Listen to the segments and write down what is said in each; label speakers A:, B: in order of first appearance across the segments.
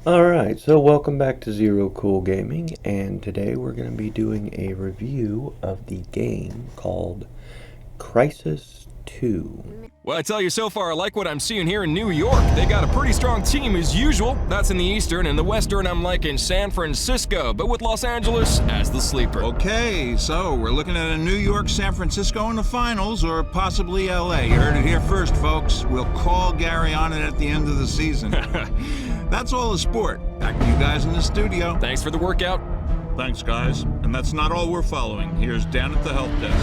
A: Alright, so welcome back to Zero Cool Gaming, and today we're going to be doing a review of the game called Crysis 2.
B: Well, I tell you, so far I like what I'm seeing here in New York. They got a pretty strong team as usual. That's in the Eastern. In the Western, I'm liking San Francisco, but with Los Angeles as the sleeper.
C: Okay, so we're looking at a New York, San Francisco in the finals, or possibly LA. You heard it here first, folks. We'll call Gary on it at the end of the season. That's all the sport. Back to you guys in the studio.
B: Thanks for the workout.
C: Thanks, guys. And that's not all we're following. Here's Dan at the help desk.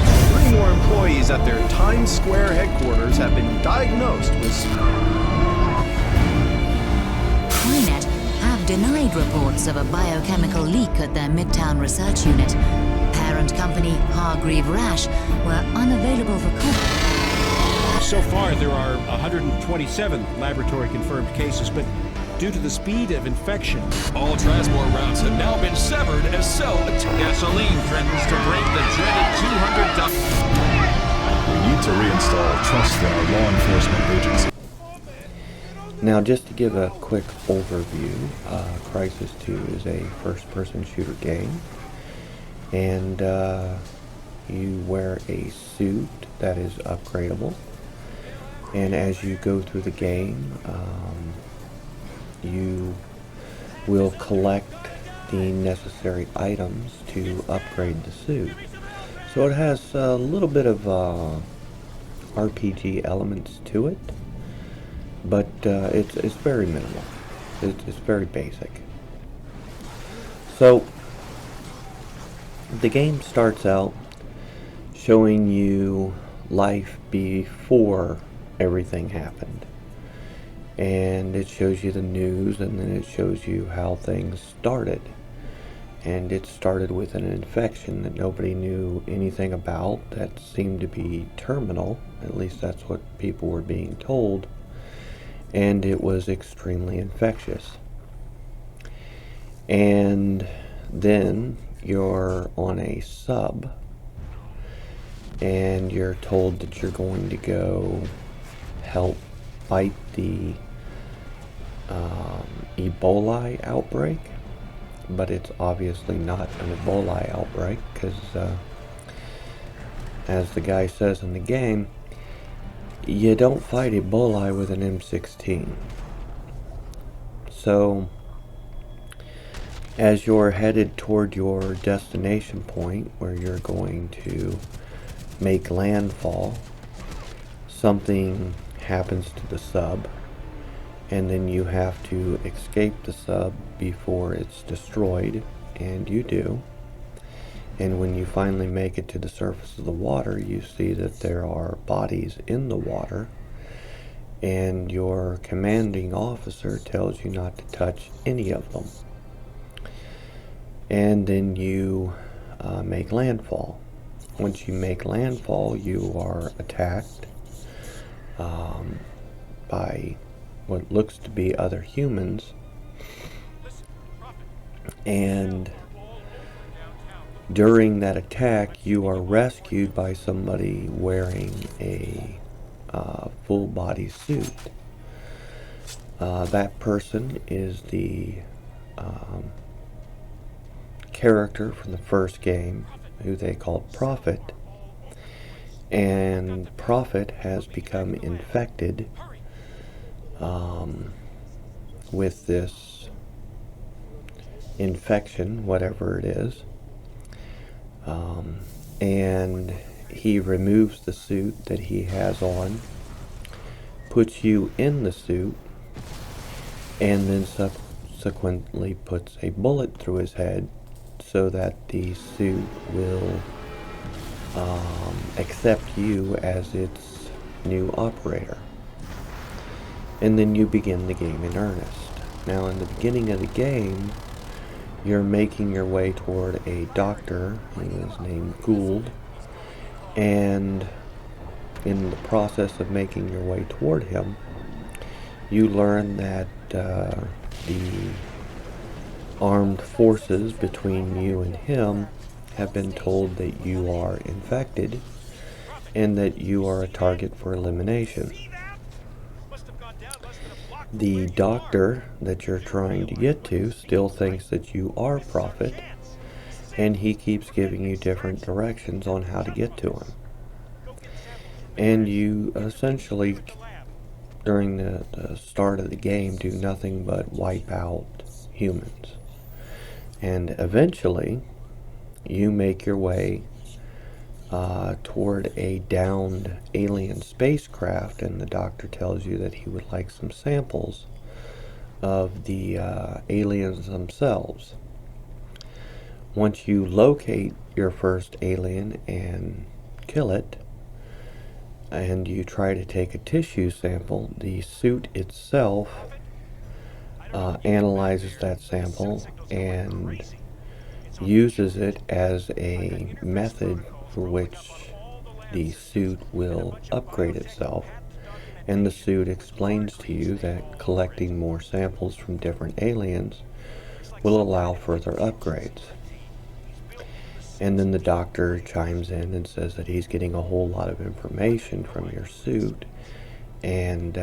D: 3 more employees at their Times Square headquarters have been diagnosed with...
E: Hynet have denied reports of a biochemical leak at their Midtown research unit. Parent company Hargreave Rash were unavailable for comment.
F: So far, there are 127 laboratory-confirmed cases, but due to the speed of infection,
B: All transport routes have now been severed as cell
C: Gasoline threatens to break the dreaded $200.
G: We need to reinstall trust in our law enforcement agency.
A: Now, just to give a quick overview, Crysis 2 is a first-person shooter game, and you wear a suit that is upgradable, and as you go through the game, you will collect the necessary items to upgrade the suit. So it has a little bit of RPG elements to it, but it's very minimal. It's very basic. So the game starts out showing you life before everything happened. And it shows you the news, and then it shows you how things started. And it started with an infection that nobody knew anything about, that seemed to be terminal. At least that's what people were being told. And it was extremely infectious. And then you're on a sub, and you're told that you're going to go help fight the Ebola outbreak, but it's obviously not an Ebola outbreak, because as the guy says in the game, you don't fight Ebola with an M16. So as you're headed toward your destination point where you're going to make landfall, something happens to the sub, and then you have to escape the sub before it's destroyed, and you do. And when you finally make it to the surface of the water, you see that there are bodies in the water, and your commanding officer tells you not to touch any of them. And then you make landfall. Once you make landfall, you are attacked by what looks to be other humans, and during that attack you are rescued by somebody wearing a full body suit. That person is the character from the first game, who they called Prophet, and Prophet has become infected with this infection, whatever it is, and he removes the suit that he has on, puts you in the suit, and then subsequently puts a bullet through his head so that the suit will accept you as its new operator. And then you begin the game in earnest. Now, in the beginning of the game, you're making your way toward a doctor who is named Gould, and in the process of making your way toward him, you learn that the armed forces between you and him have been told that you are infected and that you are a target for elimination. The doctor that you're trying to get to still thinks that you are Prophet, and he keeps giving you different directions on how to get to him. And you essentially, during the start of the game, do nothing but wipe out humans. And eventually, you make your way toward a downed alien spacecraft, and the doctor tells you that he would like some samples of the aliens themselves. Once you locate your first alien and kill it, and you try to take a tissue sample, the suit itself analyzes that sample and uses it as a method for which the suit will upgrade itself. And the suit explains to you that collecting more samples from different aliens will allow further upgrades. And then the doctor chimes in and says that he's getting a whole lot of information from your suit, and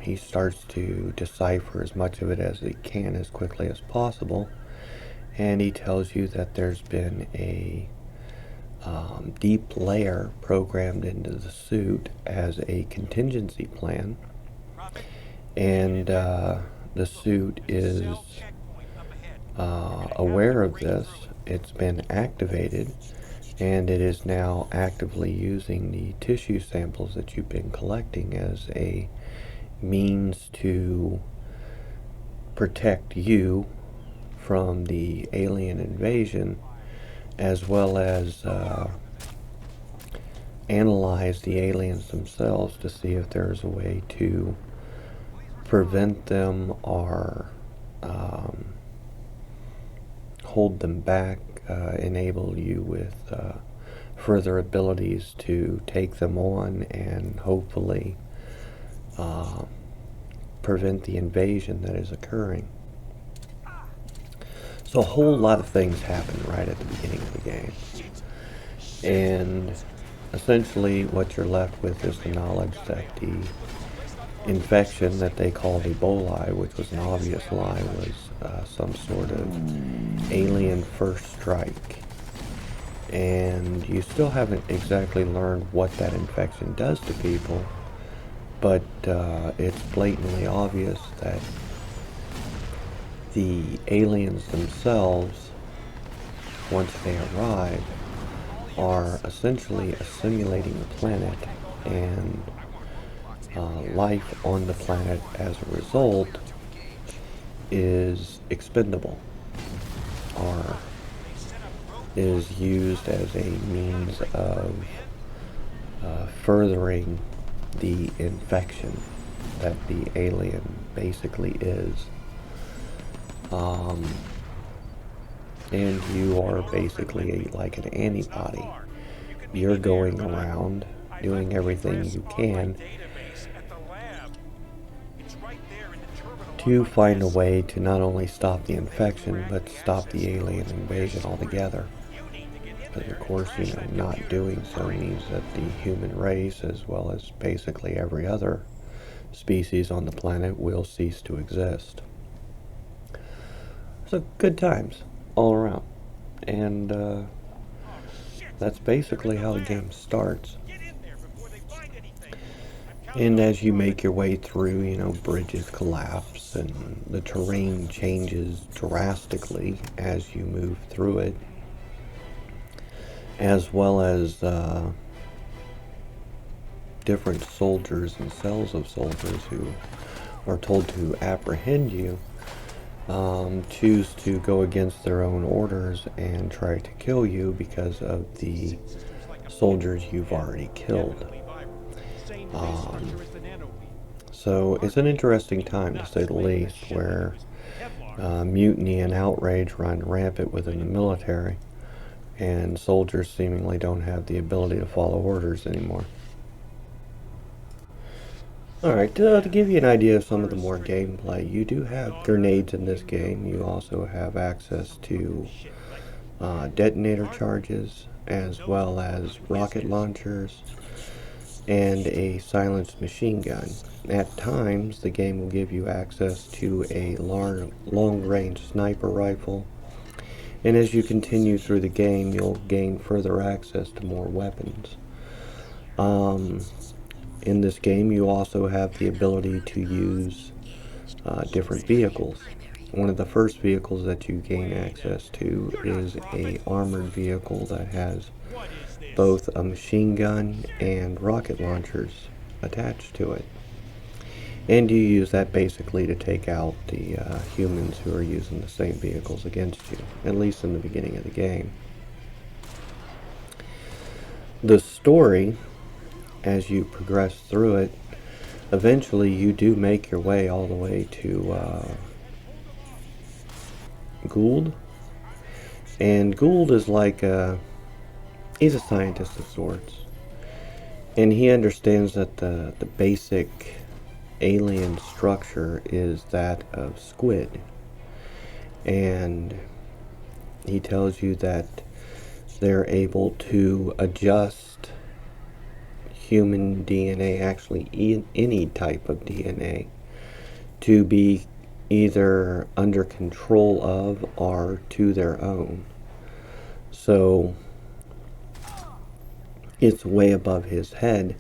A: he starts to decipher as much of it as he can as quickly as possible. And he tells you that there's been a deep layer programmed into the suit as a contingency plan, and the suit is aware of this. It's been activated, and it is now actively using the tissue samples that you've been collecting as a means to protect you from the alien invasion, as well as analyze the aliens themselves to see if there's a way to prevent them or hold them back, enable you with further abilities to take them on, and hopefully prevent the invasion that is occurring. So a whole lot of things happen right at the beginning of the game. And essentially what you're left with is the knowledge that the infection that they called Ebola, which was an obvious lie, was some sort of alien first strike. And you still haven't exactly learned what that infection does to people, but it's blatantly obvious that the aliens themselves, once they arrive, are essentially assimilating the planet, and life on the planet as a result is expendable, or is used as a means of furthering the infection that the alien basically is. And you are basically like an antibody. You're going around doing everything you can to find a way to not only stop the infection, but stop the alien invasion altogether. But of course, not doing so means that the human race, as well as basically every other species on the planet, will cease to exist. So good times all around, and that's basically how the game starts. And as you make your way through, bridges collapse and the terrain changes drastically as you move through it, as well as different soldiers and cells of soldiers who are told to apprehend you choose to go against their own orders and try to kill you because of the soldiers you've already killed. So it's an interesting time, to say the least, where mutiny and outrage run rampant within the military, and soldiers seemingly don't have the ability to follow orders anymore. Alright, to give you an idea of some of the more gameplay, you do have grenades in this game. You also have access to detonator charges, as well as rocket launchers, and a silenced machine gun. At times, the game will give you access to a long-range sniper rifle, and as you continue through the game, you'll gain further access to more weapons. In this game, you also have the ability to use different vehicles. One of the first vehicles that you gain access to is a armored vehicle that has both a machine gun and rocket launchers attached to it. And you use that basically to take out the humans who are using the same vehicles against you, at least in the beginning of the game. The story, as you progress through it, eventually you do make your way all the way to Gould. And Gould is like he's a scientist of sorts. And he understands that the basic alien structure is that of squid. And he tells you that they're able to adjust human DNA, actually any type of DNA, to be either under control of or to their own. So it's way above his head,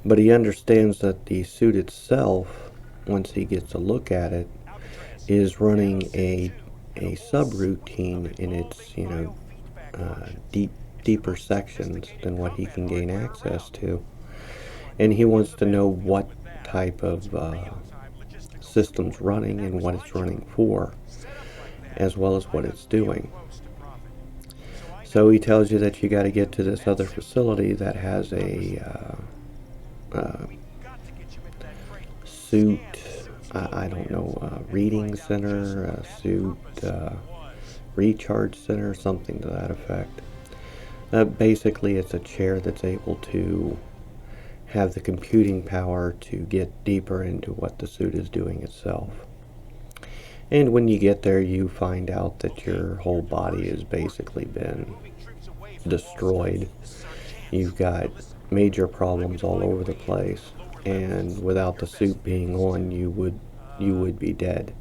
A: but he understands that the suit itself, once he gets a look at it, is running a subroutine in its deeper sections than what he can gain access to, and he wants to know what type of system's running and what it's running for, as well as what it's doing. So he tells you that you got to get to this other facility that has a suit, I don't know, reading center, a suit recharge center, something to that effect. Basically, it's a chair that's able to have the computing power to get deeper into what the suit is doing itself. And when you get there, you find out that your whole body has basically been destroyed. You've got major problems all over the place, and without the suit being on, you would be dead.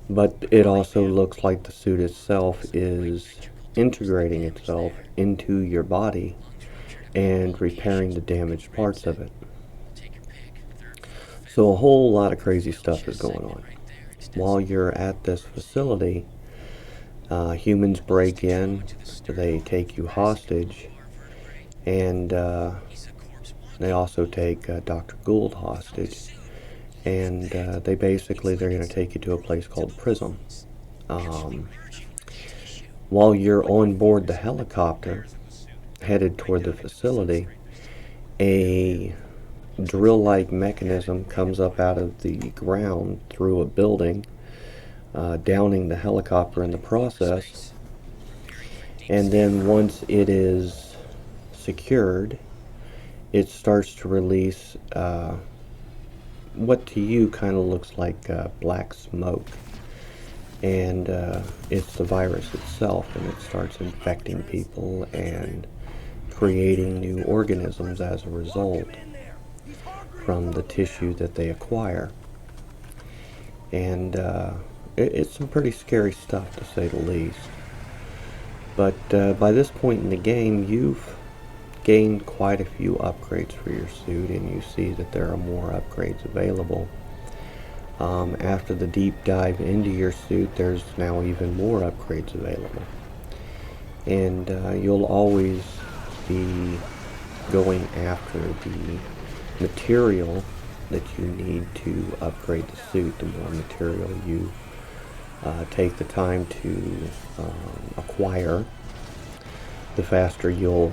A: But it also looks like the suit itself is integrating itself into your body and repairing the damaged parts of it. So a whole lot of crazy stuff is going on. While you're at this facility, humans break in, they take you hostage, and they also take Dr. Gould hostage, and they're going to take you to a place called Prism. While you're on board the helicopter, headed toward the facility, a drill-like mechanism comes up out of the ground through a building, downing the helicopter in the process. And then once it is secured, it starts to release what to you kind of looks like black smoke. And it's the virus itself, and it starts infecting people and creating new organisms as a result from the tissue that they acquire. And it's some pretty scary stuff, to say the least. But by this point in the game, you've gained quite a few upgrades for your suit, and you see that there are more upgrades available. After the deep dive into your suit, there's now even more upgrades available. And you'll always be going after the material that you need to upgrade the suit. The more material you take the time to acquire, the faster you'll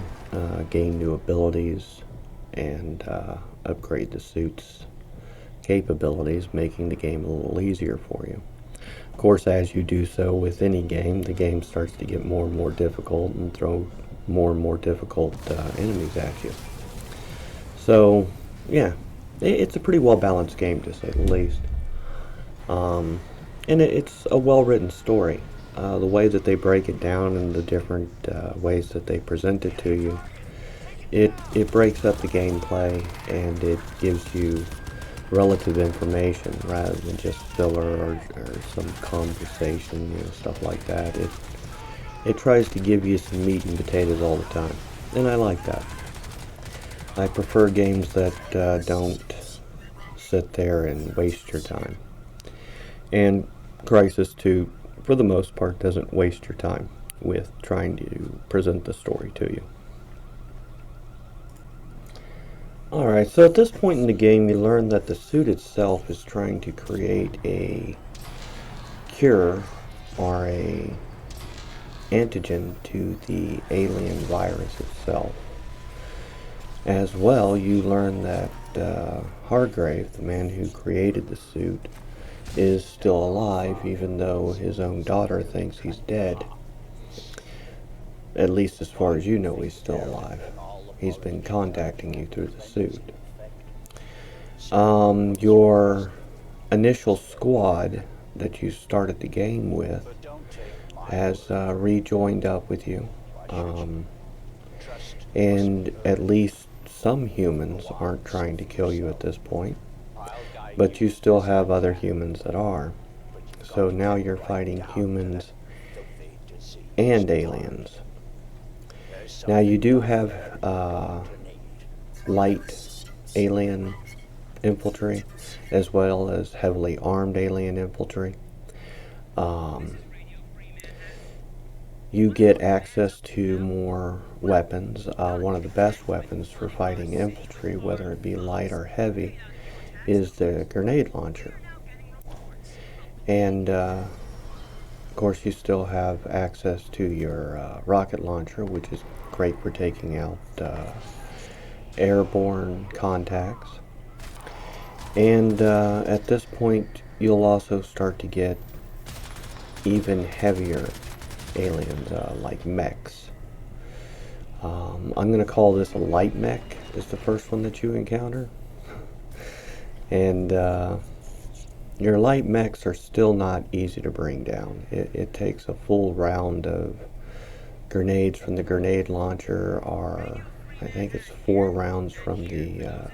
A: gain new abilities and upgrade the suit's capabilities, making the game a little easier for you. Of course, as you do so with any game, the game starts to get more and more difficult and throw more and more difficult enemies at you. So, yeah, it's a pretty well-balanced game, to say the least. And it's a well-written story. The way that they break it down and the different ways that they present it to you It breaks up the gameplay and it gives you relative information rather than just filler or some conversation, stuff like that. It tries to give you some meat and potatoes all the time, and I like that. I prefer games that don't sit there and waste your time. And Crysis 2, for the most part, doesn't waste your time with trying to present the story to you. Alright, so at this point in the game, you learn that the suit itself is trying to create a cure or a antigen to the alien virus itself. As well, you learn that Hargrave, the man who created the suit, is still alive, even though his own daughter thinks he's dead. At least as far as you know, he's still alive. He's been contacting you through the suit. Your initial squad that you started the game with has rejoined up with you. And at least some humans aren't trying to kill you at this point, but you still have other humans that are. So now you're fighting humans and aliens. Now you do have light alien infantry as well as heavily armed alien infantry. You get access to more weapons. One of the best weapons for fighting infantry, whether it be light or heavy, is the grenade launcher. And of course you still have access to your rocket launcher, which is great for taking out airborne contacts. And at this point you'll also start to get even heavier aliens, like mechs. I'm going to call this a light mech, is the first one that you encounter. And your light mechs are still not easy to bring down. It takes a full round of grenades from the grenade launcher, or I think it's 4 rounds from the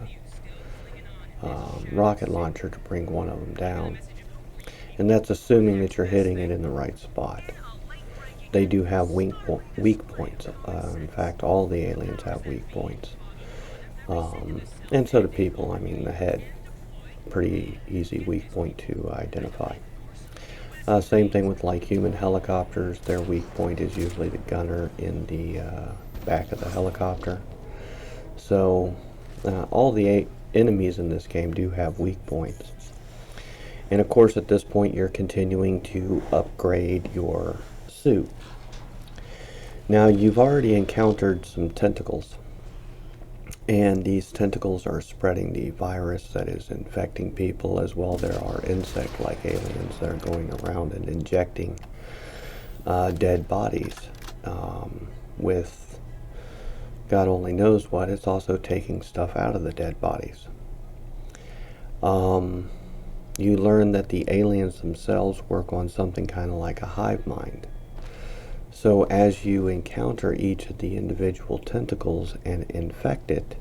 A: rocket launcher to bring one of them down. And that's assuming that you're hitting it in the right spot. They do have weak points. In fact, all the aliens have weak points. And so do people. I mean, the head, pretty easy weak point to identify. Same thing with like human helicopters. Their weak point is usually the gunner in the back of the helicopter. So all the enemies in this game do have weak points. And of course at this point you're continuing to upgrade your suit. Now you've already encountered some tentacles, and these tentacles are spreading the virus that is infecting people. As well, there are insect-like aliens that are going around and injecting dead bodies with God only knows what. It's also taking stuff out of the dead bodies. You learn that the aliens themselves work on something kind of like a hive mind. So as you encounter each of the individual tentacles and infect it,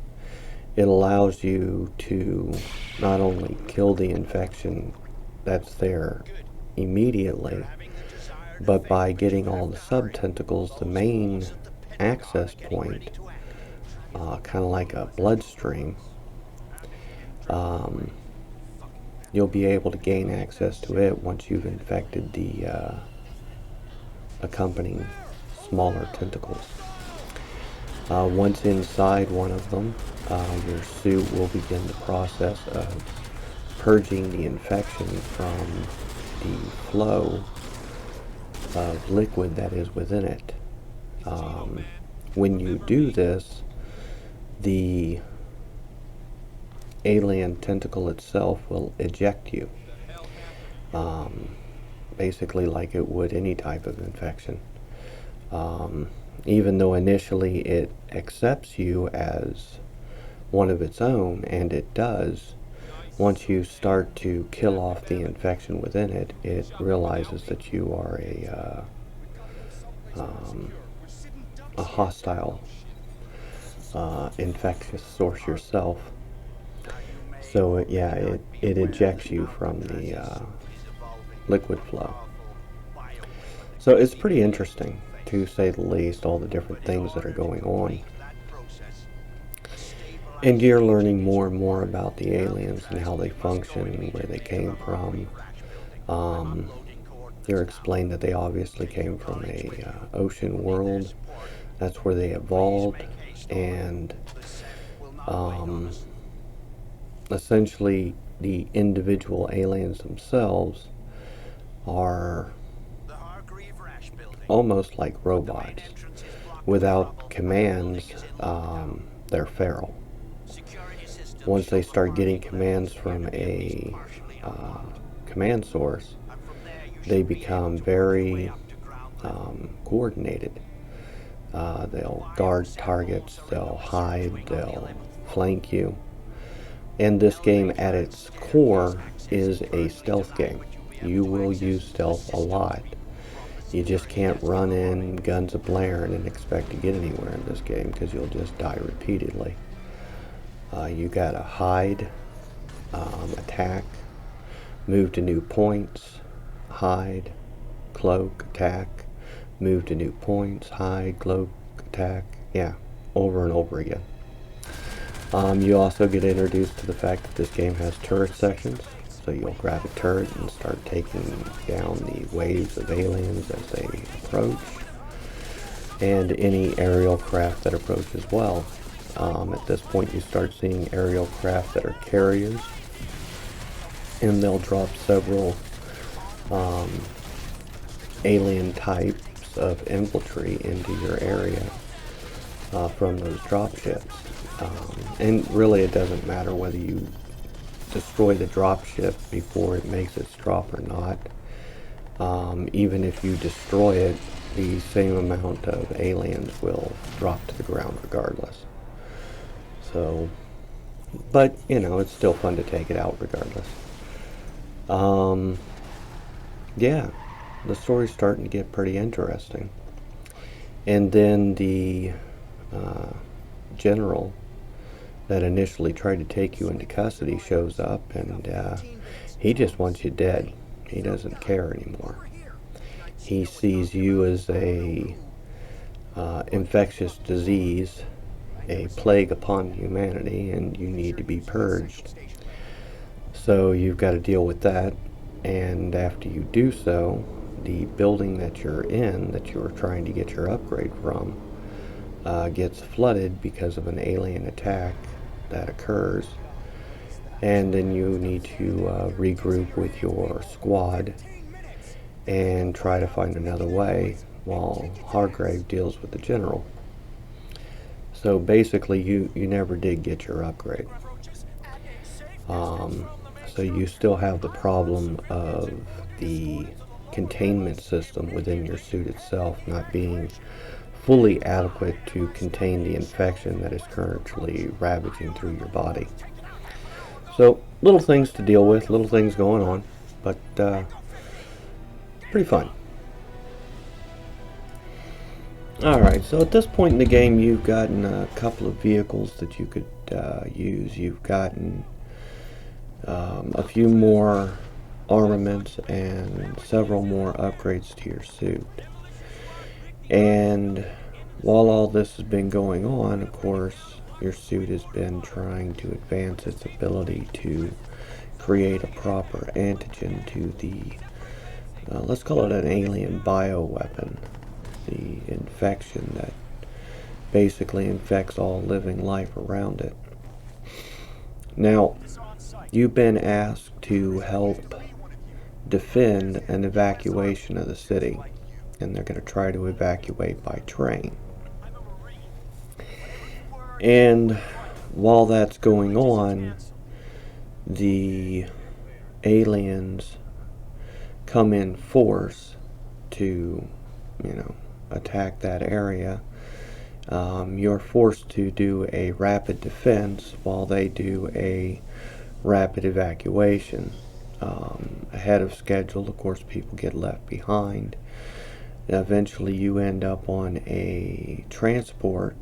A: it allows you to not only kill the infection that's there immediately, but by getting all the sub-tentacles, the main access point, kind of like a bloodstream, you'll be able to gain access to it once you've infected the accompanying smaller tentacles. Once inside one of them, your suit will begin the process of purging the infection from the flow of liquid that is within it. When you do this, the alien tentacle itself will eject you, basically like it would any type of infection. Even though initially it accepts you as one of its own, and it does, once you start to kill off the infection within it, it realizes that you are a hostile infectious source yourself. So it ejects you from the liquid flow. So it's pretty interesting, to say the least, all the different things that are going on. And you're learning more and more about the aliens and how they function and where they came from. You're explained that they obviously came from a ocean world. That's where they evolved, and essentially the individual aliens themselves are almost like robots. Without commands, they're feral. Once they start getting commands from a command source, they become very coordinated. They'll guard targets, they'll hide, they'll flank you. And this game at its core is a stealth game. You will use stealth a lot. You just can't run in guns a-blaring and expect to get anywhere in this game, because you'll just die repeatedly. You gotta hide, attack, move to new points, hide, cloak, attack, move to new points, hide, cloak, attack, yeah, over and over again. You also get introduced to the fact that this game has turret sections, so you'll grab a turret and start taking down the waves of aliens as they approach, and any aerial craft that approach as well. At this point you start seeing aerial craft that are carriers, and they'll drop several alien types of infantry into your area from those drop ships. And really it doesn't matter whether you destroy the drop ship before it makes its drop or not. Even if you destroy it, the same amount of aliens will drop to the ground regardless. So, but you know, it's still fun to take it out regardless. Yeah, the story's starting to get pretty interesting. And then the general that initially tried to take you into custody shows up, and he just wants you dead. He doesn't care anymore. He sees you as a infectious disease, a plague upon humanity, and you need to be purged. So you've got to deal with that, and after you do so, the building that you're in, that you were trying to get your upgrade from, gets flooded because of an alien attack that occurs, and then you need to regroup with your squad and try to find another way while Hargrave deals with the general. So basically you never did get your upgrade. So you still have the problem of the containment system within your suit itself not being fully adequate to contain the infection that is currently ravaging through your body. So little things to deal with, little things going on, but pretty fun. Alright, so at this point in the game you've gotten a couple of vehicles that you could use. You've gotten a few more armaments and several more upgrades to your suit. And while all this has been going on, of course, your suit has been trying to advance its ability to create a proper antigen to the, let's call it an alien bioweapon, the infection that basically infects all living life around it. Now, you've been asked to help defend an evacuation of the city, and they're going to try to evacuate by train. And while that's going on, the aliens come in force to, attack that area. You're forced to do a rapid defense while they do a rapid evacuation. Ahead of schedule, of course, people get left behind. Eventually you end up on a transport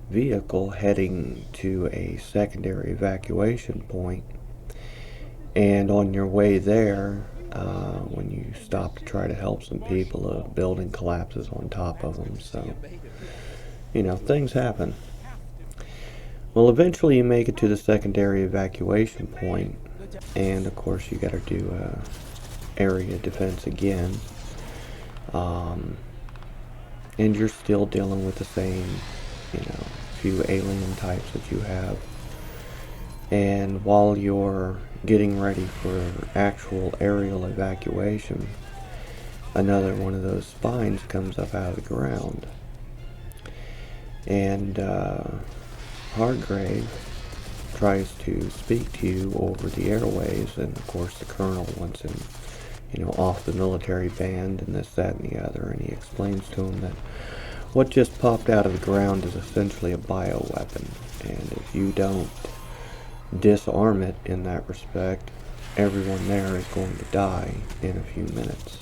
A: vehicle heading to a secondary evacuation point, and on your way there, when you stop to try to help some people, a building collapses on top of them. So, you know, things happen. Well, eventually you make it to the secondary evacuation point, and of course you got to do area defense again. And you're still dealing with the same, you know, few alien types that you have. And while you're getting ready for actual aerial evacuation, another one of those spines comes up out of the ground. And Hargrave tries to speak to you over the airways, and of course the colonel wants him, you know, off the military band and this, that, and the other, and he explains to him that what just popped out of the ground is essentially a bioweapon, and if you don't disarm it in that respect, everyone there is going to die in a few minutes.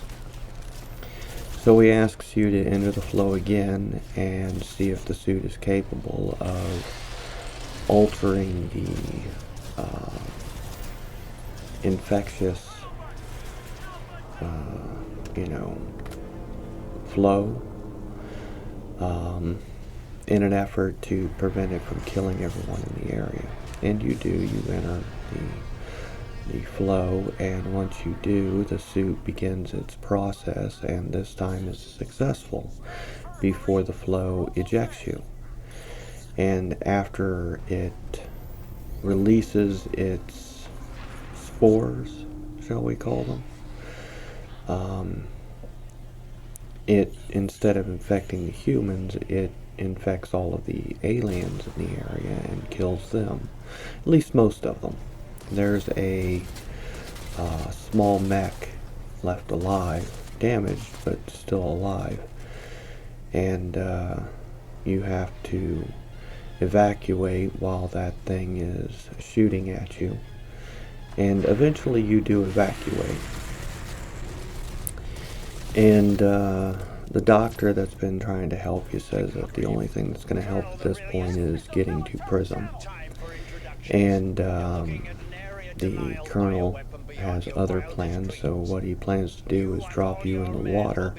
A: So he asks you to enter the flow again and see if the suit is capable of altering the infectious, you know, flow in an effort to prevent it from killing everyone in the area. And you do, you enter the flow, and once you do, the suit begins its process, and this time is successful before the flow ejects you. And after it releases its spores, shall we call them, it, instead of infecting the humans, it infects all of the aliens in the area and kills them, at least most of them. There's a small mech left alive, damaged but still alive, and you have to evacuate while that thing is shooting at you, and eventually you do evacuate. And the doctor that's been trying to help you says that the only thing that's going to help at this point is getting to Prism. And the colonel has other plans, so what he plans to do is drop you in the water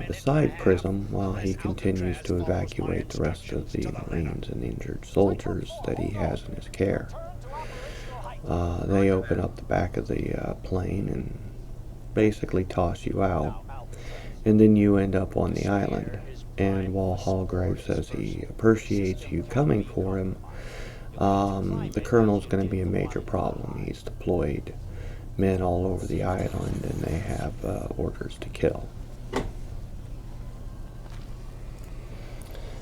A: beside Prism while he continues to evacuate the rest of the Marines and injured soldiers that he has in his care. They open up the back of the plane and basically toss you out, and then you end up on the island. And while Hallgrave says he appreciates you coming for him, the colonel's going to be a major problem. He's deployed men all over the island, and they have orders to kill.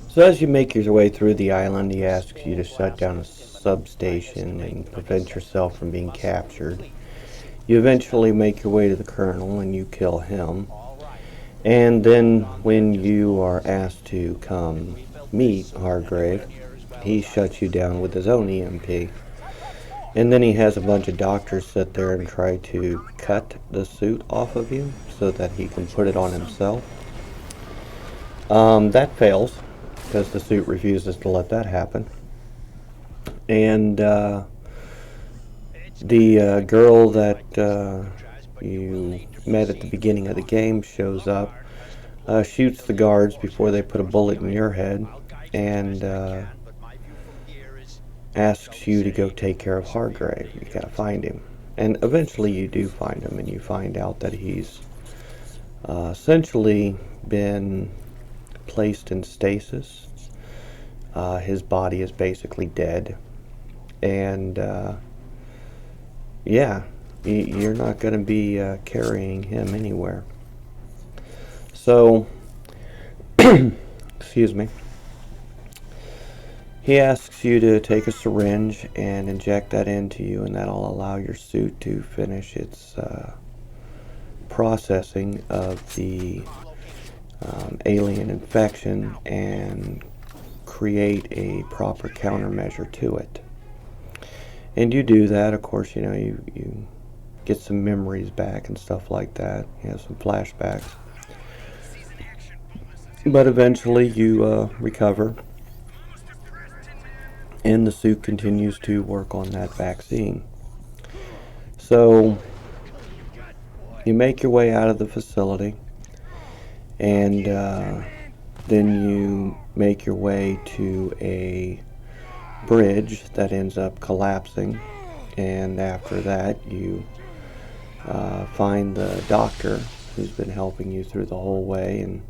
A: So as you make your way through the island, he asks you to shut down a substation and prevent yourself from being captured. You eventually make your way to the colonel and you kill him. And then when you are asked to come meet Hargrave, he shuts you down with his own EMP. And then he has a bunch of doctors sit there and try to cut the suit off of you so that he can put it on himself. That fails, because the suit refuses to let that happen. And the girl that you met at the beginning of the game shows up, shoots the guards before they put a bullet in your head, and asks you to go take care of Hargrave. You gotta find him. And eventually you do find him, and you find out that he's essentially been placed in stasis. His body is basically dead, and yeah, you're not going to be carrying him anywhere. So, excuse me, he asks you to take a syringe and inject that into you, and that'll allow your suit to finish its processing of the alien infection and create a proper countermeasure to it. And you do that, of course, you know, you get some memories back and stuff like that. You have some flashbacks. But eventually you recover, and the suit continues to work on that vaccine. So you make your way out of the facility, and then you make your way to a bridge that ends up collapsing, and after that you find the doctor who's been helping you through the whole way, and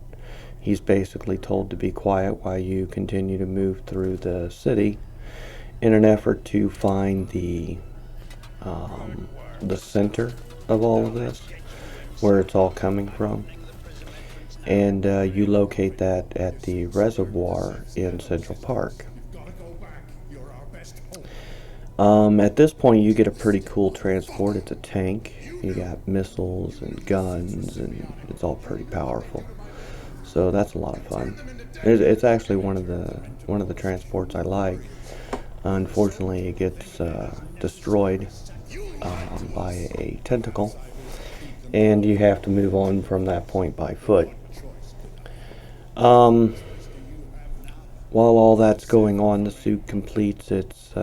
A: he's basically told to be quiet while you continue to move through the city in an effort to find the center of all of this, where it's all coming from. And you locate that at the reservoir in Central Park. At this point, you get a pretty cool transport. It's a tank. You got missiles and guns, and it's all pretty powerful. So that's a lot of fun. It's actually one of the transports I like. Unfortunately, it gets destroyed by a tentacle, and you have to move on from that point by foot. While all that's going on, the suit completes its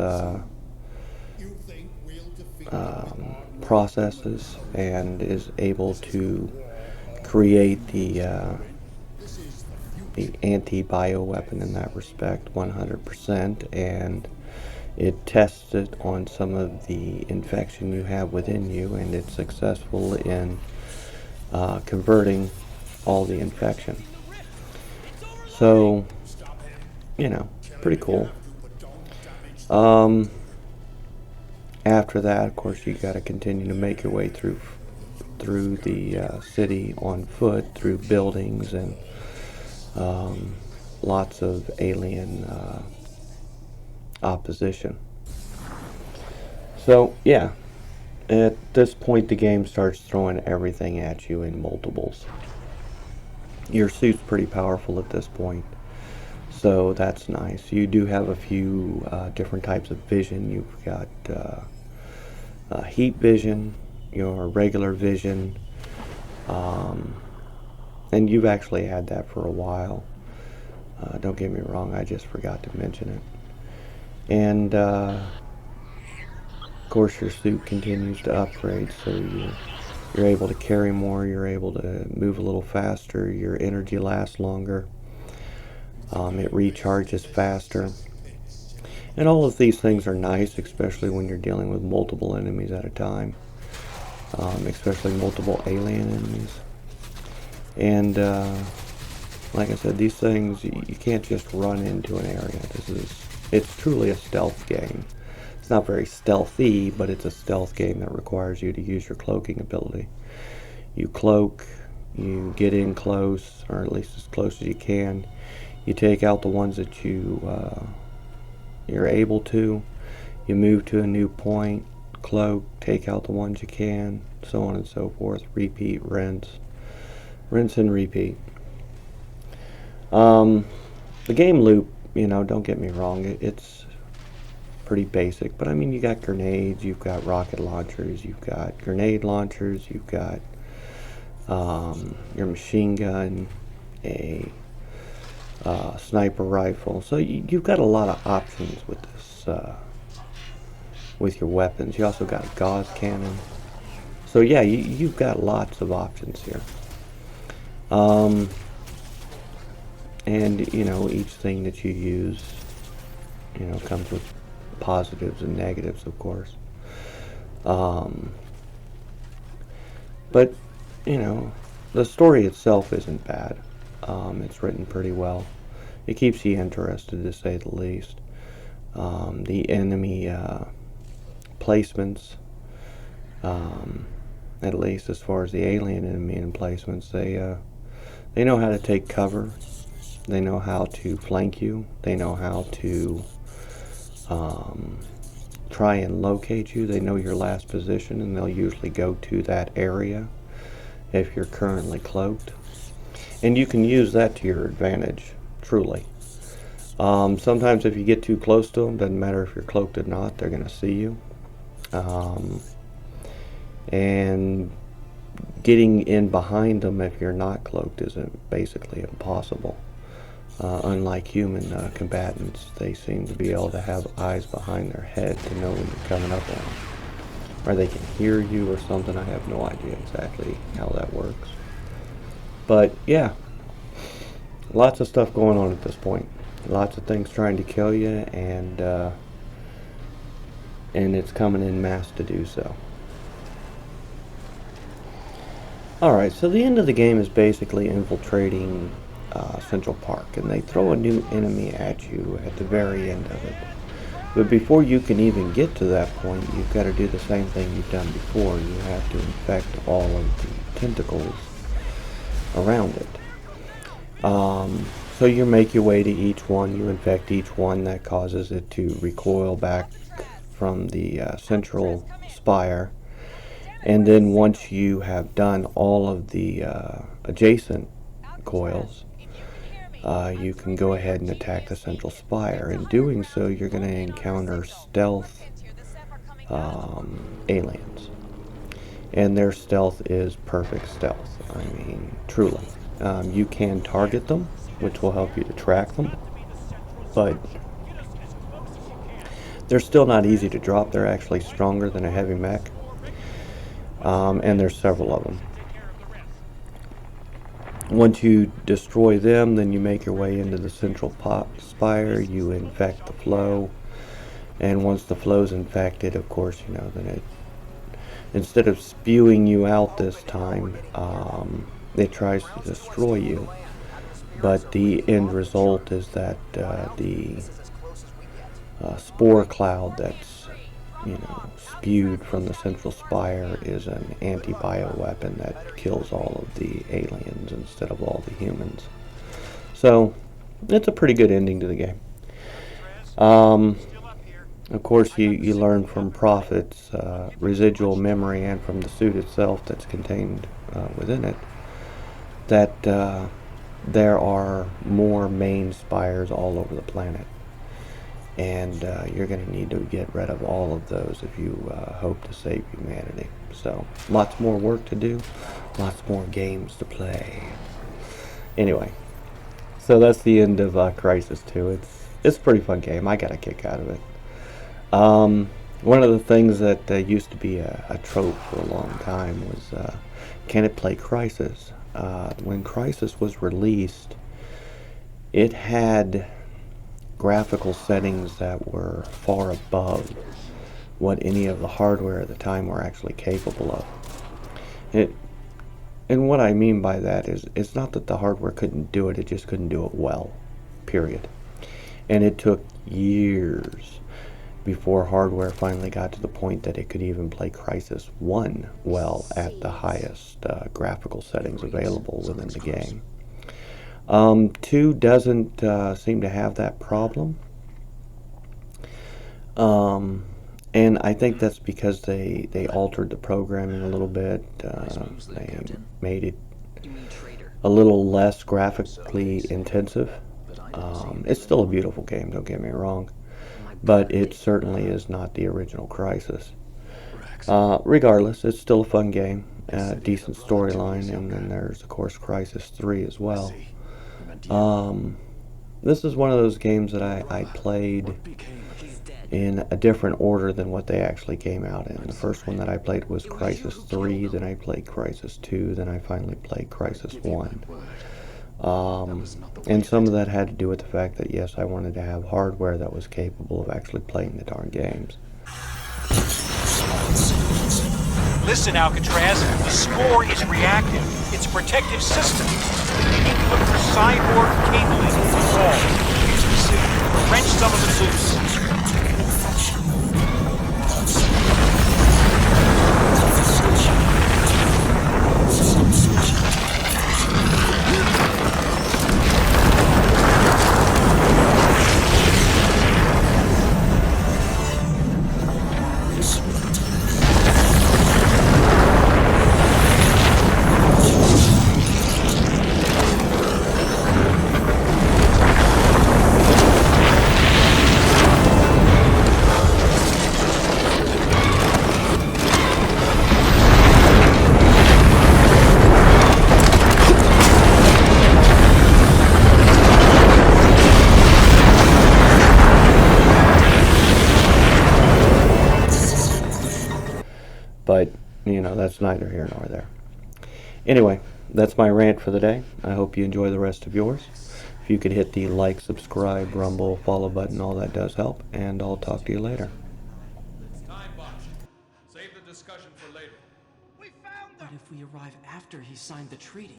A: processes and is able to create the anti-bioweapon in that respect 100%, and it tests it on some of the infection you have within you, and it's successful in converting all the infection. So, pretty cool. After that, of course, you got to continue to make your way through the city on foot, through buildings, and lots of alien opposition. So, yeah, at this point, the game starts throwing everything at you in multiples. Your suit's pretty powerful at this point, so that's nice. You do have a few different types of vision. You've got heat vision, your regular vision, and you've actually had that for a while. Don't get me wrong, I just forgot to mention it. And of course, your suit continues to upgrade, so you're able to carry more, you're able to move a little faster, your energy lasts longer, it recharges faster. And all of these things are nice, especially when you're dealing with multiple enemies at a time, especially multiple alien enemies. And like I said, these things, you can't just run into an area. It's truly a stealth game. It's not very stealthy, but it's a stealth game that requires you to use your cloaking ability. You cloak, you get in close, or at least as close as you can. You take out the ones that you're able to. You move to a new point, cloak, take out the ones you can, so on and so forth. Repeat, rinse and repeat. The game loop, don't get me wrong, it's pretty basic, but I mean, you got grenades, you've got rocket launchers, you've got grenade launchers, you've got your machine gun, a sniper rifle. So you've got a lot of options with this, with your weapons. You also got a gauze cannon. So yeah, you've got lots of options here. And each thing that you use, comes with positives and negatives, of course. But the story itself isn't bad. It's written pretty well. It keeps you interested, to say the least. The enemy placements, at least as far as the alien enemy placements, they know how to take cover. They know how to flank you. They know how to try and locate you. They know your last position, and they'll usually go to that area if you're currently cloaked. And you can use that to your advantage, truly. Sometimes if you get too close to them, doesn't matter if you're cloaked or not, they're going to see you. And getting in behind them if you're not cloaked is basically impossible. Unlike human combatants, they seem to be able to have eyes behind their head to know when you're coming up on them. Or they can hear you or something. I have no idea exactly how that works. But yeah, lots of stuff going on at this point. Lots of things trying to kill you, and it's coming in mass to do so. Alright, so the end of the game is basically infiltrating Central Park, and they throw a new enemy at you at the very end of it. But before you can even get to that point, you've got to do the same thing you've done before. You have to infect all of the tentacles around it. So you make your way to each one, you infect each one. That causes it to recoil back from the central spire. And then once you have done all of the adjacent coils, you can go ahead and attack the central spire. In doing so, you're going to encounter stealth aliens. And their stealth is perfect stealth. I mean, truly. You can target them, which will help you to track them. But they're still not easy to drop. They're actually stronger than a heavy mech. And there's several of them. Once you destroy them, then you make your way into the central spire. You infect the flow, and once the flow's infected, of course, you know, then it, instead of spewing you out this time, it tries to destroy you. But the end result is that the spore cloud that's, you know, spewed from the central spire is an anti-bio weapon that kills all of the aliens instead of all the humans. So it's a pretty good ending to the game. Of course, you learn from Prophet's residual memory and from the suit itself that's contained within it that there are more main spires all over the planet. And you're going to need to get rid of all of those if you hope to save humanity. So, lots more work to do, lots more games to play. Anyway, so that's the end of Crysis 2. It's a pretty fun game. I got a kick out of it. One of the things that used to be a trope for a long time was, can it play Crysis? When Crysis was released, it had graphical settings that were far above what any of the hardware at the time were actually capable of. And what I mean by that is, it's not that the hardware couldn't do it, it just couldn't do it well, period. And it took years before hardware finally got to the point that it could even play Crysis 1 well at the highest graphical settings available within the game. 2 doesn't seem to have that problem. And I think that's because they altered the programming a little bit. They made it a little less graphically intensive. It's still a beautiful game, don't get me wrong, but it certainly is not the original Crysis. Regardless, it's still a fun game, decent storyline, and then there's, of course, Crysis 3 as well. This is one of those games that I played in a different order than what they actually came out in. The first one that I played was Crysis 3, then I played Crysis 2, then I finally played Crysis 1. And some of that had to do with the fact that, yes, I wanted to have hardware that was capable of actually playing the darn games.
H: Listen, Alcatraz, the spore is reactive. It's a protective system. You need to look for cyborg cabling in the wall. Use the suit. Wrench some of it loose.
A: that's neither here nor there. Anyway, that's my rant for the day. I hope you enjoy the rest of yours. If you could hit the like, subscribe, rumble, follow button, all that does help, and I'll talk to you later.
I: Time botch. Save the discussion for later.
J: But if we arrive after he signed the treaty?